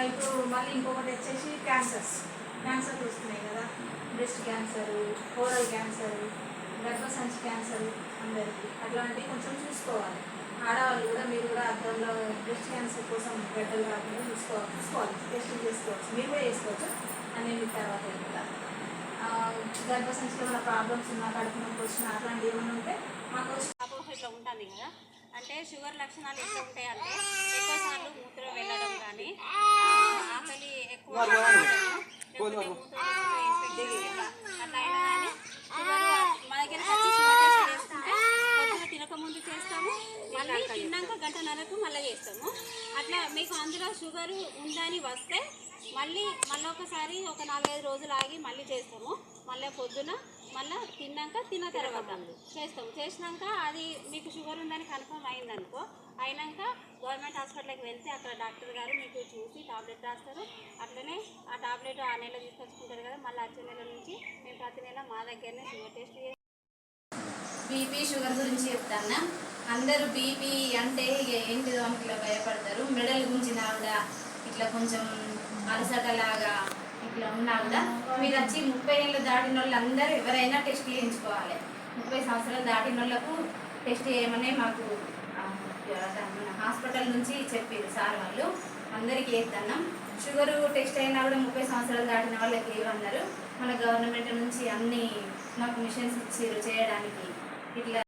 ఇప్పుడు మళ్ళీ ఇంకొకటి వచ్చేసి క్యాన్సర్ వస్తున్నాయి కదా, బ్రెస్ట్ క్యాన్సర్, ఓరల్ క్యాన్సర్, గర్భసంచి క్యాన్సర్ అందరికీ అట్లాంటివి కొంచెం చూసుకోవాలి. ఆడవాళ్ళు కూడా మీరు కూడా అద్దంలో బ్రెస్ట్ క్యాన్సర్ కోసం గడ్డలు రాకుండా చూసుకోవాలి, టెస్టింగ్ చేసుకోవచ్చు, మీరు కూడా చేసుకోవచ్చు. అనేది తర్వాత కూడా గర్భసంచిలో ఉన్న ప్రాబ్లమ్స్ ఉన్నా, కడుపు నొప్పి వచ్చినా అట్లాంటివి ఏమైనా ఉంటే మాకు ఆపోజిట్లో ఉంటుంది కదా. అంటే షుగర్ లక్షణాలు ఎట్లా ఉంటాయంటే ఎక్కువసార్లు మూత్రం వెళ్ళడం కానీ, ఆకలి ఎక్కువ అట్లా అయినా కానీ షుగర్ మా దగ్గర షుగర్ టెస్ట్ చేసుకుంటే పొద్దున తినకముందు చేస్తాము, మళ్ళీ తిన్నాక గంటన్నరకు మళ్ళీ చేస్తాము. అట్లా మీకు అందులో షుగర్ ఉందని వస్తే మళ్ళీ ఒకసారి ఒక 4-5 రోజులు ఆగి మళ్ళీ చేస్తాము. మళ్ళీ పొద్దున మళ్ళీ తిన్న తర్వాత చేస్తాము. చేసినాక అది మీకు షుగర్ ఉందని కన్ఫర్మ్ అయిందనుకో, అయినాక గవర్నమెంట్ హాస్పిటల్కి వెళ్తే అక్కడ డాక్టర్ గారు మీకు చూసి టాబ్లెట్ రాస్తారు. అట్లనే ఆ టాబ్లెట్ ఆ నెల తీసుకొచ్చుకుంటారు కదా, మళ్ళీ వచ్చే నెల నుంచి మేము ప్రతి నెల మా దగ్గరనే షుగర్ టెస్ట్ చేస్తాం. బీపీ షుగర్ గురించి చెప్తాను. అందరూ బీపీ అంటే ఏంటిదో అని ఇట్లా భయపడతారు. మెడల్ గుంజినా కూడా ఇట్లా కొంచెం అలసటలాగా ఇట్లా ఉన్నా కూడా మీరు వచ్చి 30 ఏళ్ళు దాటిన వాళ్ళు అందరూ ఎవరైనా టెస్ట్ చేయించుకోవాలి. 30 సంవత్సరాలు దాటిన వాళ్ళకు టెస్ట్ చేయమని మాకు హాస్పిటల్ నుంచి చెప్పారు సార్ వాళ్ళు. అందరికీ వేస్తున్నాం. షుగరు టెస్ట్ అయినా కూడా 30 సంవత్సరాలు దాటిన వాళ్ళకి ఏమన్నారు. మన గవర్నమెంట్ నుంచి అన్ని మాకు మిషన్స్ ఇచ్చారు చేయడానికి. ఇట్లా